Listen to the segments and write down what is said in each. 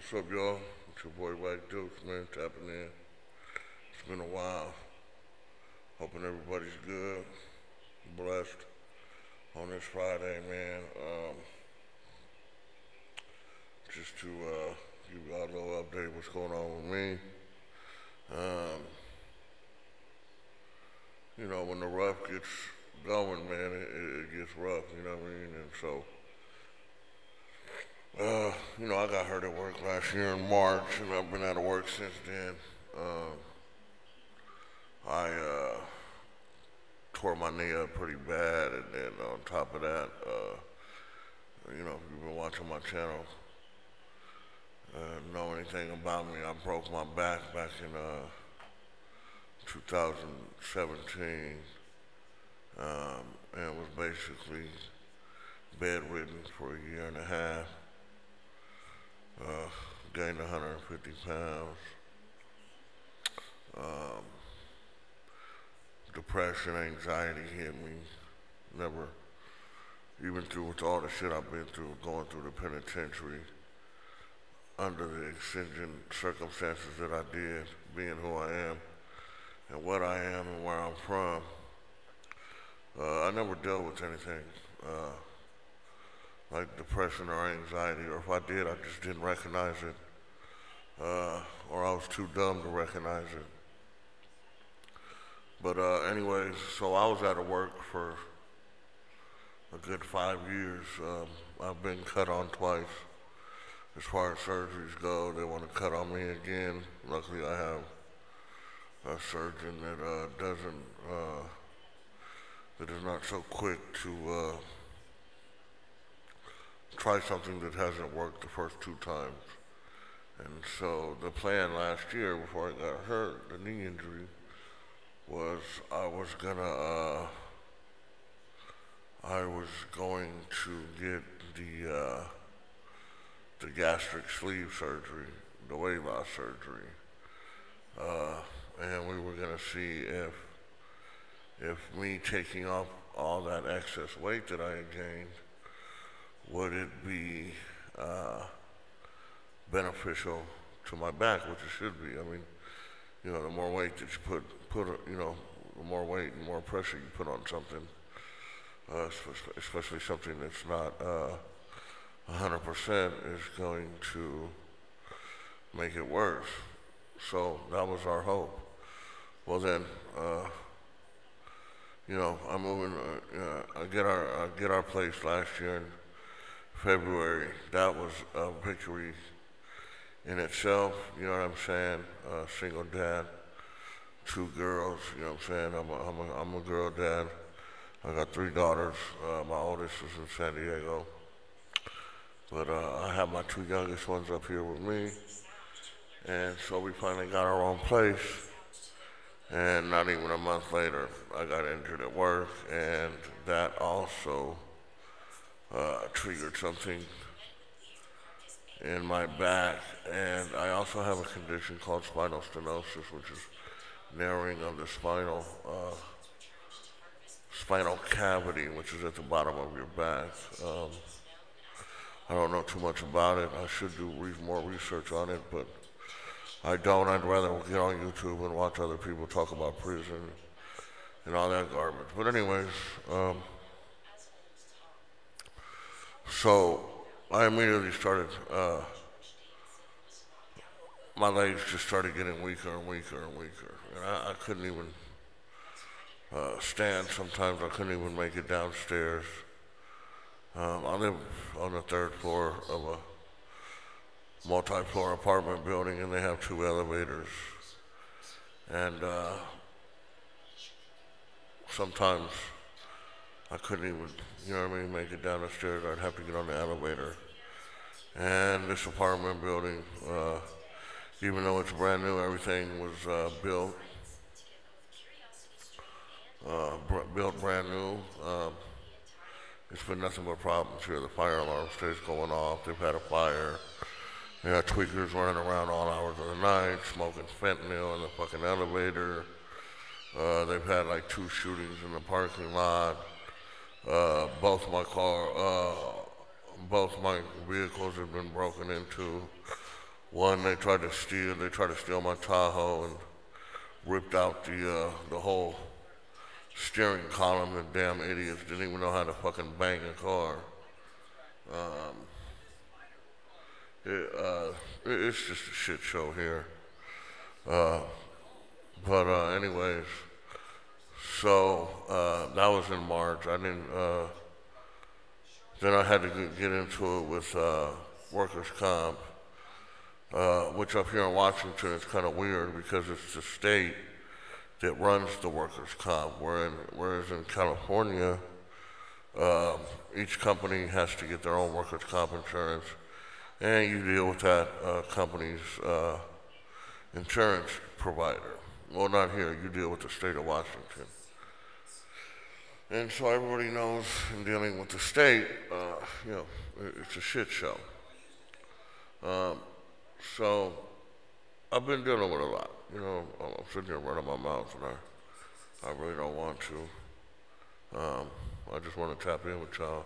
What's up, y'all? It's your boy White Dukes, man, tapping in. It's been a while. Hoping everybody's good, blessed on this Friday, man. Just to give y'all a little update what's going on with me. Um, when the rough gets going, man, it gets rough, you know what I mean? And so, I got hurt at work last year in March, and I've been out of work since then. Um, I tore my knee up pretty bad, and then on top of that, if you've been watching my channel, know anything about me, I broke my back in 2017, and was basically bedridden for a year and a half. Gained 150 pounds. Um, Depression, anxiety hit me. Never, even through with all the shit I've been through, going through the penitentiary, under the exigent circumstances that I did, being who I am, and what I am and where I'm from, I never dealt with anything like depression or anxiety, or if I did, I just didn't recognize it, or I was too dumb to recognize it. But anyways, so I was out of work for a good 5 years. I've been cut on twice. As far as surgeries go, they want to cut on me again. Luckily, I have a surgeon that is not so quick to try something that hasn't worked the first 2 times. And so the plan last year, before I got hurt, the knee injury, was I was going to get the gastric sleeve surgery, the weight loss surgery, and we were gonna see if me taking off all that excess weight that I had gained, would it be beneficial to my back, which it should be. I mean, the more weight that you the more weight and more pressure you put on something, especially something that's not 100%, is going to make it worse. So that was our hope. Well then, I'm moving. I get our place last year in February. That was a victory in itself. You know what I'm saying? Single dad, 2 girls. You know what I'm saying? I'm a girl dad. I got 3 daughters. My oldest is in San Diego, but I have my 2 youngest ones up here with me. And so we finally got our own place. And not even a month later, I got injured at work, and that also triggered something in my back. And I also have a condition called spinal stenosis, which is narrowing of the spinal cavity, which is at the bottom of your back. I don't know too much about it. I should do more research on it, but I don't. I'd rather get on YouTube and watch other people talk about prison and all that garbage. But anyways, so I immediately started, my legs just started getting weaker and weaker and weaker. And I couldn't even stand sometimes. I couldn't even make it downstairs. I live on the 3rd floor of a multi-floor apartment building, and they have 2 elevators. And sometimes I couldn't even, make it down the stairs. I'd have to get on the elevator. And this apartment building, even though it's brand new, everything was built brand new. It's been nothing but problems here. The fire alarm stays going off. They've had a fire. They got tweakers running around all hours of the night, smoking fentanyl in the fucking elevator. They've had like 2 shootings in the parking lot. Both my vehicles have been broken into. One, they tried to steal my Tahoe and ripped out the whole steering column. The damn idiots didn't even know how to fucking bang a car. Um, it's just a shit show here. Uh, but anyways, so that was in March. I didn't. Then I had to get into it with workers' comp, which up here in Washington is kind of weird because it's the state that runs the workers' comp, whereas in California, each company has to get their own workers' comp insurance, and you deal with that company's insurance provider. Well, not here. You deal with the state of Washington. And so everybody knows in dealing with the state, it's a shit show. So I've been dealing with a lot. I'm sitting here running my mouth, and I really don't want to. I just want to tap in with y'all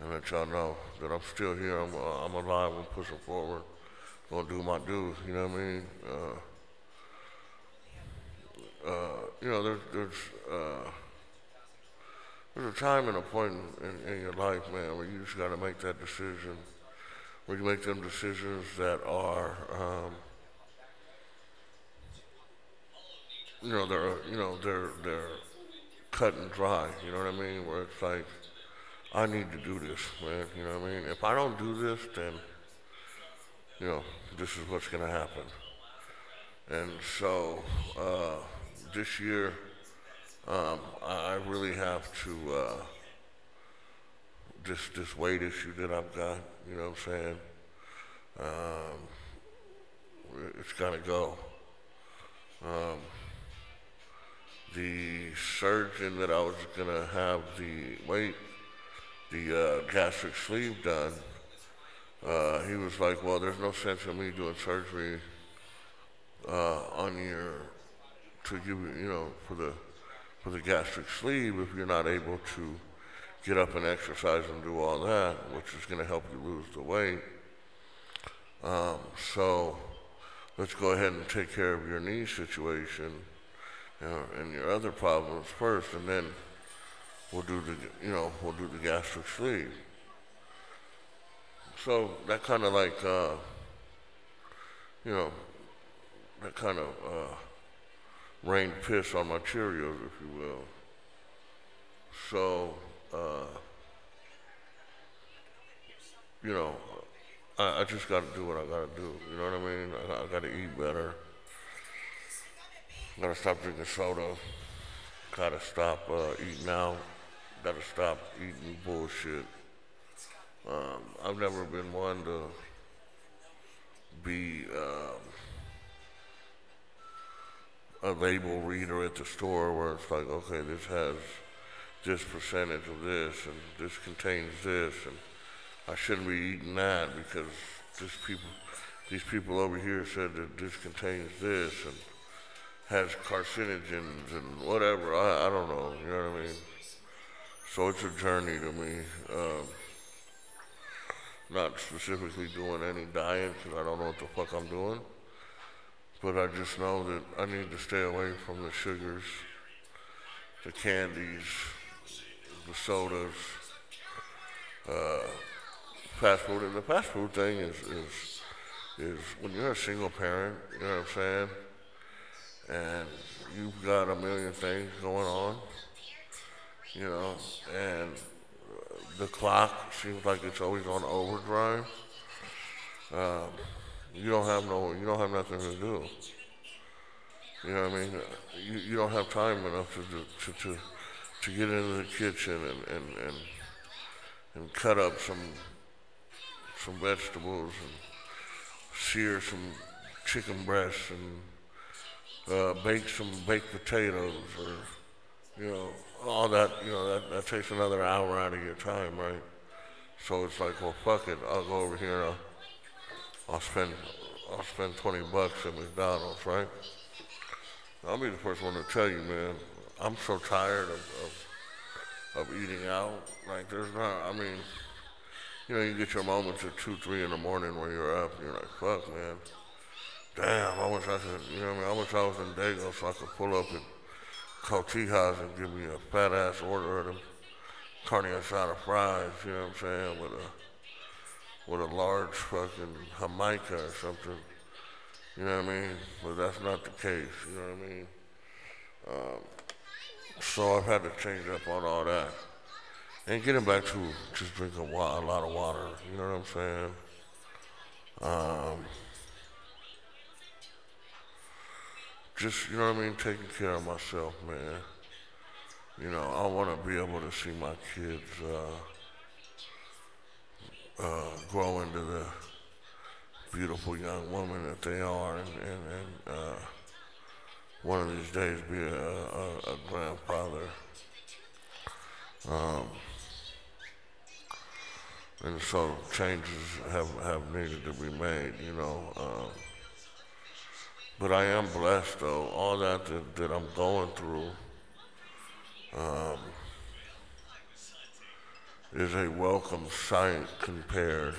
and let y'all know that I'm still here. I'm alive. I'm pushing forward. Gonna do my due. You know what I mean? There's a time and a point in your life, man, where you just got to make that decision. Where you make them decisions that are, they're cut and dry. You know what I mean? Where it's like, I need to do this, man. You know what I mean? If I don't do this, then, this is what's gonna happen. And so, this year, I really have to, this weight issue that I've got, you know what I'm saying? It's gotta go. The surgeon that I was gonna have the gastric sleeve done, he was like, well, there's no sense in me doing surgery to give you, for the gastric sleeve if you're not able to get up and exercise and do all that, which is going to help you lose the weight. So let's go ahead and take care of your knee situation and your other problems first, and then we'll do the gastric sleeve. So that kind of like, that kind of rained piss on my Cheerios, if you will. So, I just got to do what I got to do. You know what I mean? I got to eat better. Got to stop drinking soda. Got to stop eating out. Got to stop eating bullshit. I've never been one to be a label reader at the store where it's like, okay, this has this percentage of this and this contains this, and I shouldn't be eating that because these people over here said that this contains this and has carcinogens and whatever. I don't know, you know what I mean? So it's a journey to me. Not specifically doing any diet because I don't know what the fuck I'm doing. But I just know that I need to stay away from the sugars, the candies, the sodas, fast food. And the fast food thing is when you're a single parent, you know what I'm saying? And you've got a million things going on, and the clock seems like it's always on overdrive. You don't have nothing to do. You know what I mean? You don't have time enough to get into the kitchen and cut up some vegetables and sear some chicken breasts and bake some baked potatoes or all that. That takes another hour out of your time, right? So it's like, well, fuck it. I'll go over here and I'll spend $20 at McDonald's, right? I'll be the first one to tell you, man, I'm so tired of eating out. Like, you know, you get your moments at 2, 3 in the morning when you're up, and you're like, fuck, man. Damn, I wish I could, you know what I mean? I wish I was in Dago so I could pull up at Cotijas and give me a fat ass order of them carne asada fries, you know what I'm saying, with a large fucking Jamaica or something, you know what I mean? But that's not the case, you know what I mean? So I've had to change up on all that. And getting back to just drinking a lot of water, you know what I'm saying? Just, you know what I mean, taking care of myself, man. You know, I want to be able to see my kids grow into the beautiful young woman that they are, and one of these days be a grandfather. Um, and so changes have needed to be made, you know. But I am blessed though. All that I'm going through um, is a welcome sight compared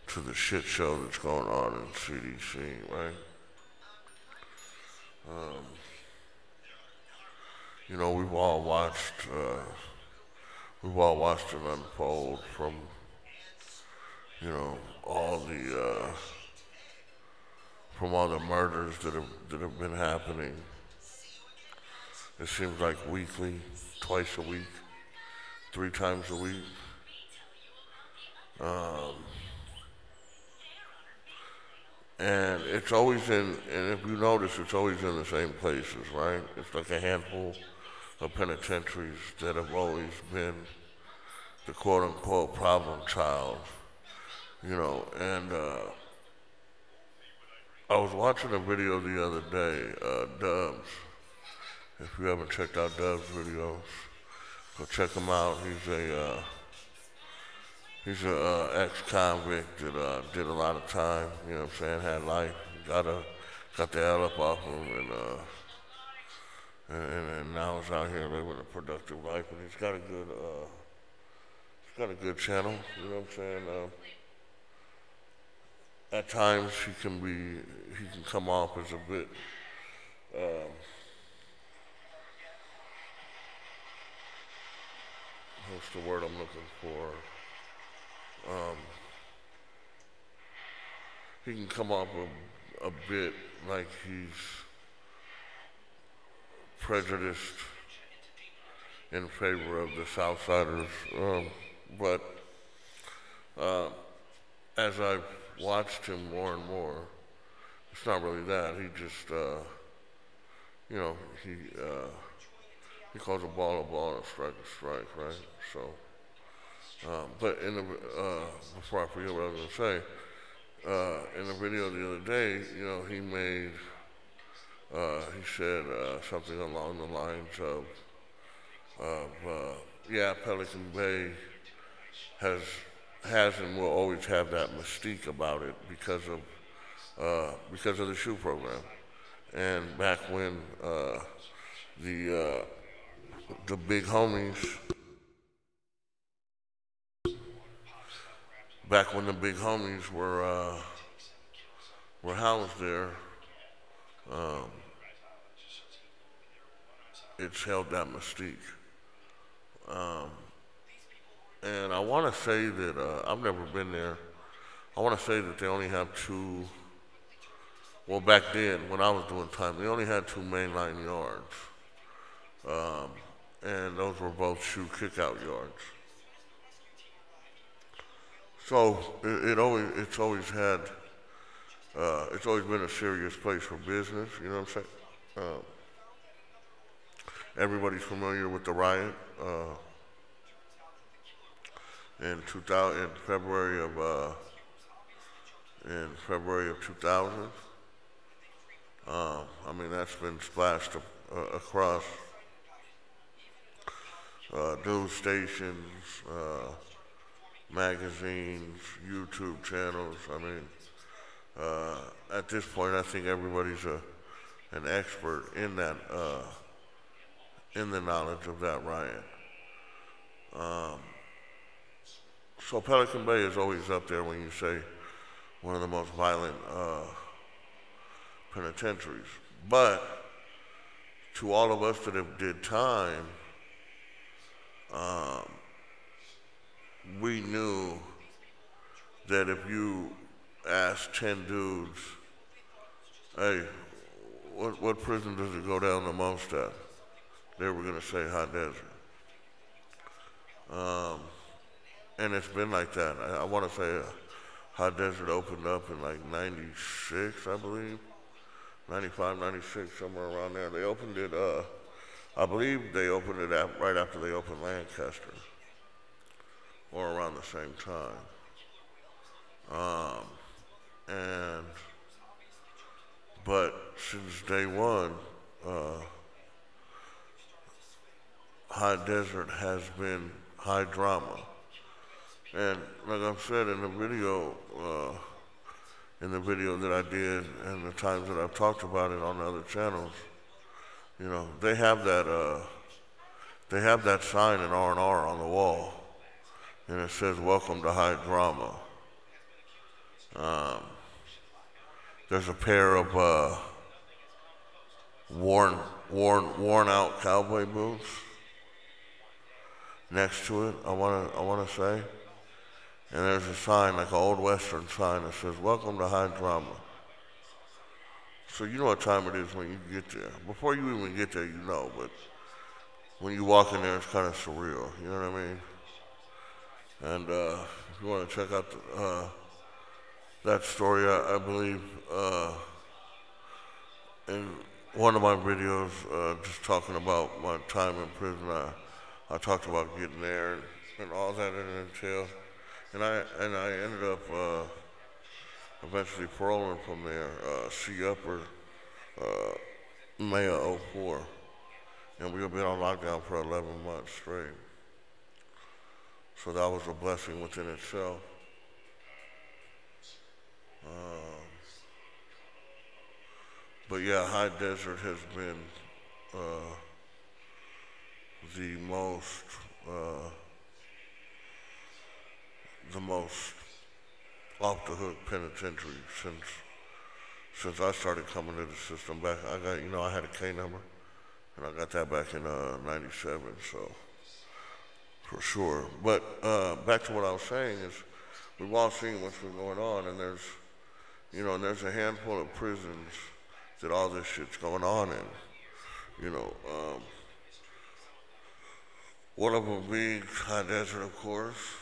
to the shit show that's going on in CDC, right? You know, we've all watched it unfold from, you know, from all the murders that have been happening. It seems like weekly, twice a week, 3 times a week. Um, and it's always and if you notice, it's always in the same places, right? It's like a handful of penitentiaries that have always been the quote unquote problem child, you know. And I was watching a video the other day, Dubs. If you haven't checked out Dubs' videos, go check him out. He's a ex-convict that did a lot of time. You know what I'm saying? Had life, got the L up off him, and now he's out here living a productive life. And he's got a good channel. You know what I'm saying? At times he can come off as a bit. What's the word I'm looking for? He can come off a bit like he's prejudiced in favor of the Southsiders. But as I've watched him more and more, it's not really that. He just, you know, he calls a ball and a strike, right? So, but before I forget what I was gonna say, in the video the other day, you know, he said something along the lines of yeah, Pelican Bay has and will always have that mystique about it because of the shoe program. And back when the big homies, were housed there, it's held that mystique. Um, and I want to say that I've never been there. I want to say that they only have two. Well, back then when I was doing time, they only had 2 mainline yards, and those were both shoe kickout yards. So it's always been a serious place for business. You know what I'm saying? Everybody's familiar with the riot in 2000, in February of 2000. I mean, that's been splashed across news stations, magazines, YouTube channels. I mean, at this point, I think everybody's an expert in that, in the knowledge of that riot. So Pelican Bay is always up there when you say one of the most violent penitentiaries. But to all of us that have did time, um, we knew that if you asked 10 dudes, hey, what prison does it go down the most at? They were going to say Hot Desert. And it's been like that. I want to say Hot Desert opened up in like 96, I believe. 95, 96, somewhere around there. They opened it, I believe they opened it right after they opened Lancaster, or around the same time. But since day one, Hot Desert has been high drama. And like I've said in the video that I did and the times that I've talked about it on the other channels, you know, they have that sign in R&R on the wall, and it says, "Welcome to High Drama." There's a pair of worn out cowboy boots next to it, I wanna say. And there's a sign, like an old Western sign, that says, "Welcome to High Drama." So you know what time it is when you get there. Before you even get there, you know, but when you walk in there, it's kind of surreal, you know what I mean? And if you want to check out that story, I believe, in one of my videos, just talking about my time in prison, I talked about getting there and all that it entailed. And I ended up eventually paroling from there, C upper, May of '04. And we've been on lockdown for 11 months straight. So that was a blessing within itself. But yeah, High Desert has been the most off the hook penitentiary since I started coming to the system back. I had a K number, and I got that back in '97, so for sure. But back to what I was saying is, we've all seen what's been going on, and there's a handful of prisons that all this shit's going on in. One of them being High Desert, of course.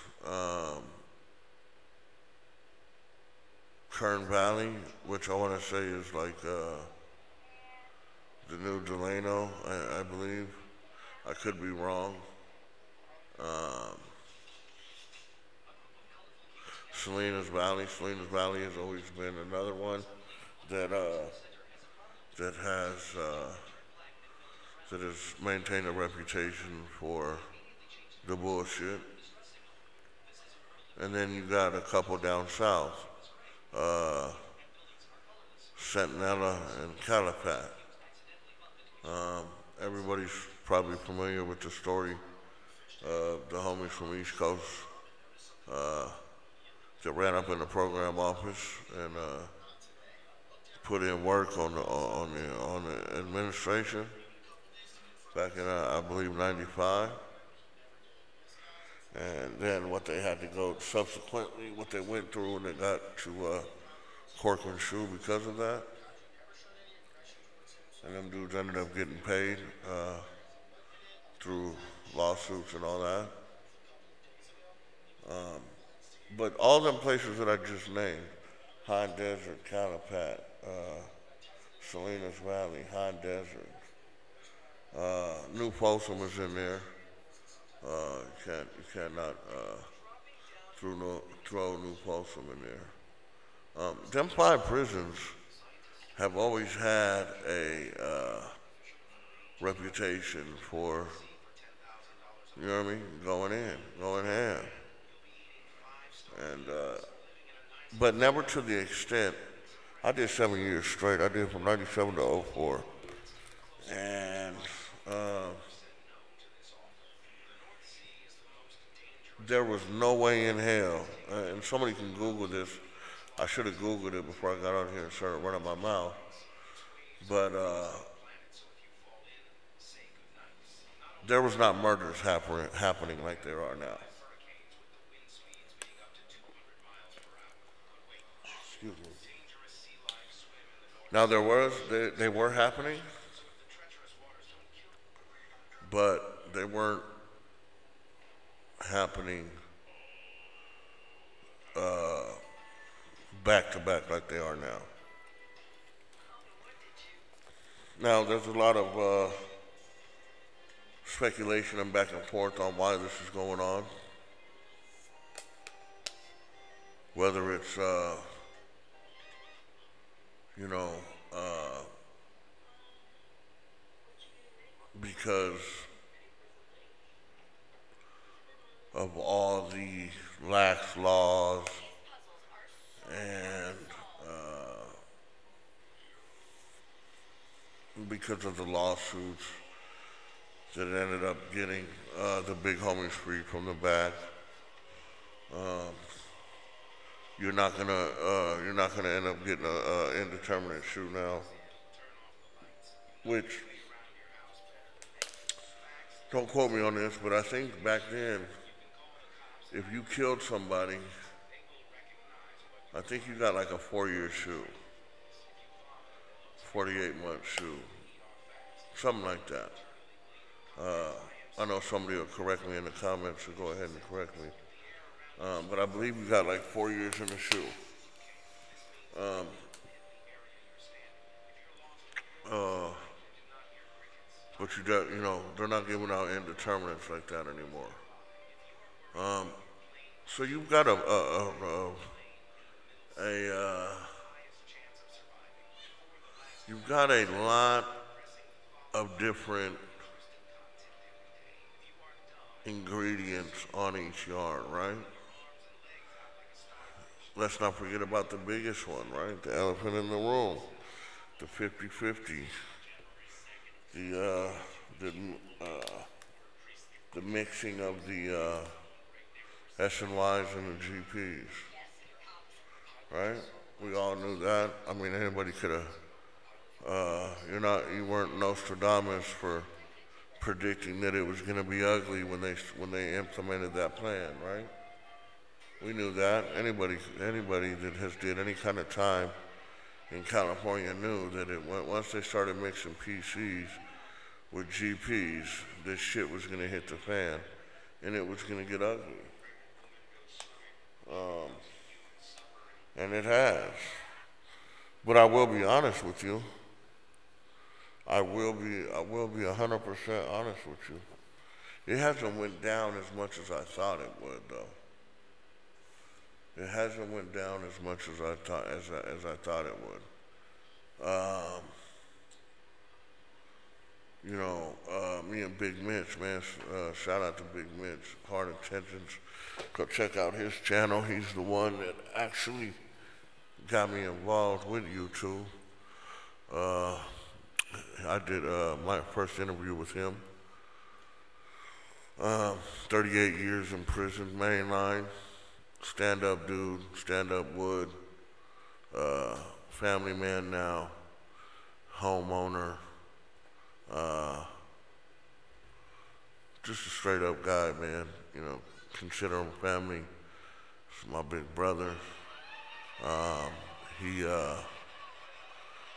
Kern Valley, which I want to say is like the new Delano, I believe. I could be wrong. Salinas Valley has always been another one that has maintained a reputation for the bullshit. And then you got a couple down south, Centinela and Calipat. Everybody's probably familiar with the story of the homies from East Coast that ran up in the program office and put in work on the administration back in I believe '95. And then what they had to go subsequently, what they went through when they got to Corcoran Shoe because of that. And them dudes ended up getting paid through lawsuits and all that. But all them places that I just named, High Desert, Calipat, Salinas Valley, High Desert, New Folsom is in there. You cannot throw New Folsom in there. Them 5 prisons have always had a reputation for, you know what I mean, going ham. And but never to the extent. I did 7 years straight. I did from '97 to '04, and there was no way in hell, and somebody can Google this. I should have Googled it before I got out here and started running my mouth. But there was not murders happening like there are now. Excuse me. Now they were happening, but they weren't happening uh, back to back like they are now. Now there's a lot of speculation and back and forth on why this is going on. Whether it's you know, because of all the lax laws and because of the lawsuits that ended up getting the big homies freed from the back. Um, you're not gonna end up getting a indeterminate shoe now, which don't quote me on this, but I think back then, if you killed somebody, I think you got like a 4-year shoe, 48-month shoe, something like that. I know somebody will correct me in the comments, so go ahead and correct me. But I believe you got like 4 years in the shoe. Um, but you know, they're not giving out indeterminates like that anymore. So you've got you've got a lot of different ingredients on each yard, right? Let's not forget about the biggest one, right? The elephant in the room, the 50-50, the the mixing of the S and Ys and the GPs, right? We all knew that. I mean, anybody could have. You weren't Nostradamus for predicting that it was going to be ugly when they implemented that plan, right? We knew that. Anybody that has did any kind of time in California knew that once they started mixing PCs with GPs, this shit was going to hit the fan, and it was going to get ugly. And it has. But I will be honest with you. I will be 100% honest with you. It hasn't went down as much as I thought it would, though. It hasn't went down as much as I thought it would. You know, me and Big Mitch, man. Shout out to Big Mitch, Hard Intentions. Go check out his channel. He's the one that actually got me involved with YouTube. I did my first interview with him. 38 years in prison, mainline, stand-up dude, stand-up wood, family man now, homeowner, just a straight-up guy, man. You know, consider him family. He's my big brother.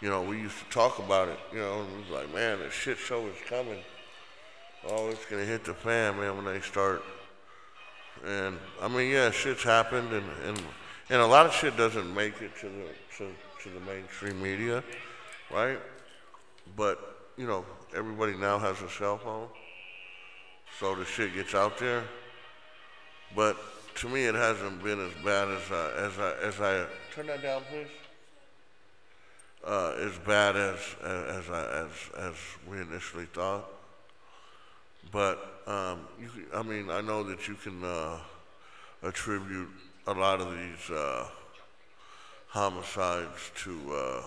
You know, we used to talk about it, you know, and we was like, man, the shit show is coming. Oh, it's gonna hit the fan, man, when they start. And I mean, yeah, shit's happened, and a lot of shit doesn't make it to the mainstream media, right? But you know, everybody now has a cell phone, so the shit gets out there. But to me, it hasn't been as bad as I turn that down, please. As bad as we initially thought. But I mean, I know that you can attribute a lot of these homicides to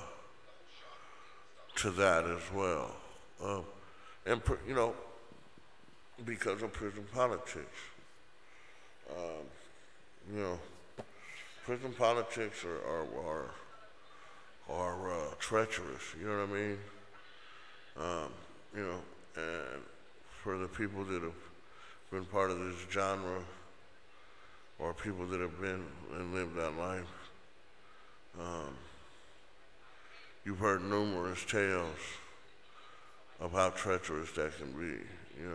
that as well, and you know, because of prison politics. You know, prison politics are treacherous. You know what I mean? You know, and for the people that have been part of this genre, or people that have been and lived that life, you've heard numerous tales of how treacherous that can be. You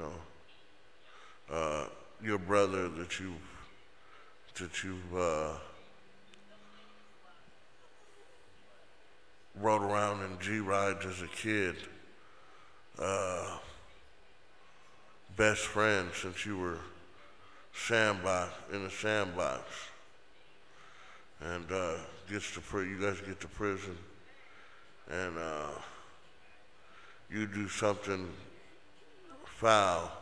know, your brother that you've rode around in G-rides as a kid, best friend since you were in the sandbox, and you guys get to prison, and you do something foul,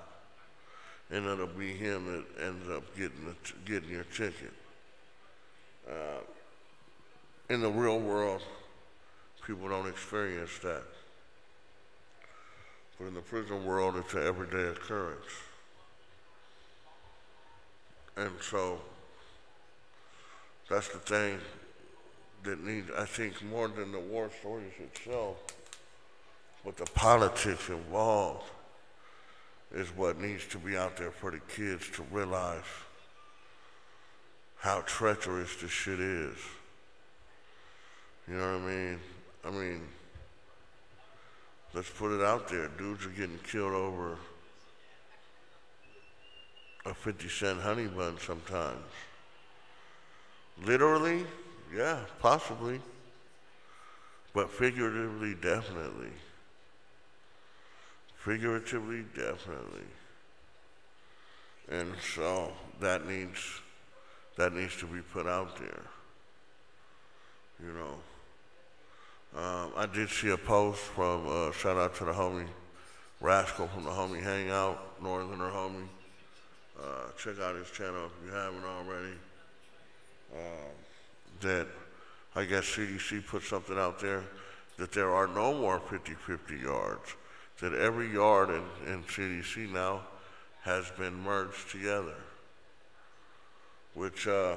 and it'll be him that ends up getting your ticket. In the real world, people don't experience that. But in the prison world, it's an everyday occurrence. And so, that's the thing that needs, I think, more than the war stories itself, but the politics involved is what needs to be out there for the kids to realize how treacherous this shit is. You know what I mean? I mean, let's put it out there. Dudes are getting killed over a 50-cent honey bun sometimes. Literally, yeah, possibly. But figuratively, definitely. Figuratively, definitely. And so that needs to be put out there. You know. I did see a post from, shout out to the homie Rascal from the Homie Hangout, Northerner Homie. Check out his channel if you haven't already. That I guess CDC put something out there that there are no more 50-50 yards. That every yard in CDC now has been merged together. Which is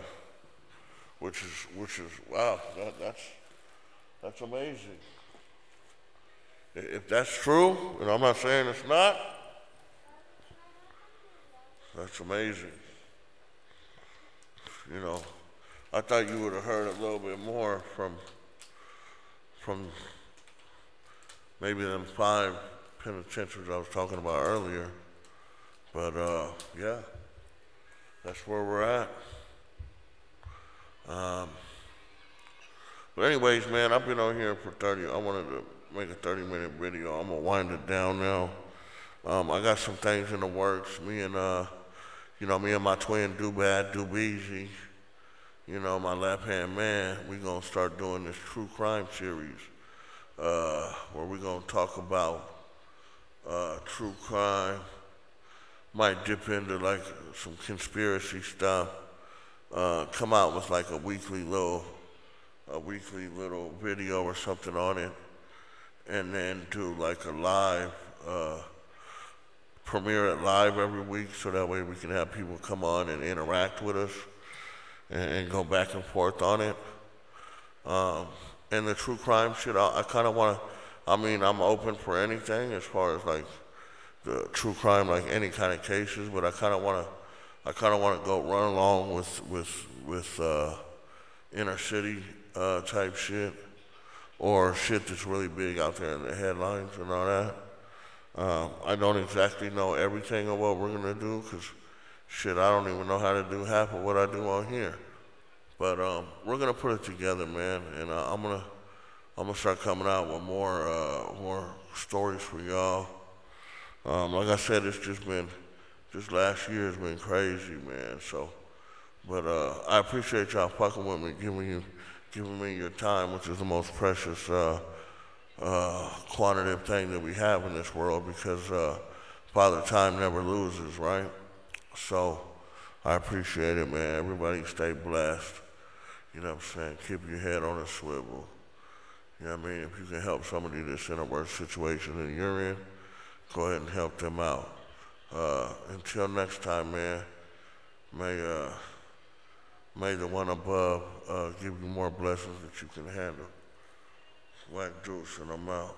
wow, that's amazing. If that's true, and I'm not saying it's not, that's amazing. You know, I thought you would have heard a little bit more from maybe them 5 penitentiaries I was talking about earlier. But yeah, that's where we're at. But anyways, man, I've been on here for 30. I wanted to make a 30-minute video. I'm gonna wind it down now. I got some things in the works. Me and my twin Dubeezy, you know, my left-hand man, we gonna start doing this true crime series, where we gonna talk about true crime. Might dip into like some conspiracy stuff. Come out with like a weekly little video or something on it, and then do like a live, premiere it live every week, so that way we can have people come on and interact with us and go back and forth on it. And the true crime shit, I kind of want to, I'm open for anything as far as like the true crime, like any kind of cases, but I kind of want to go run along with inner city type shit, or shit that's really big out there in the headlines and all that. I don't exactly know everything of what we're gonna do, cause shit, I don't even know how to do half of what I do on here. But we're gonna put it together, man, and I'm gonna start coming out with more stories for y'all. Like I said, this last year has been crazy, man. So, but I appreciate y'all fucking with me, giving me your time, which is the most precious quantitative thing that we have in this world, because Father Time never loses, right? So I appreciate it, man. Everybody stay blessed. You know what I'm saying? Keep your head on a swivel. You know what I mean? If you can help somebody that's in a worse situation than you're in, go ahead and help them out. Until next time, man, May, may the one above give you more blessings that you can handle. Whack Juice, and I'm out.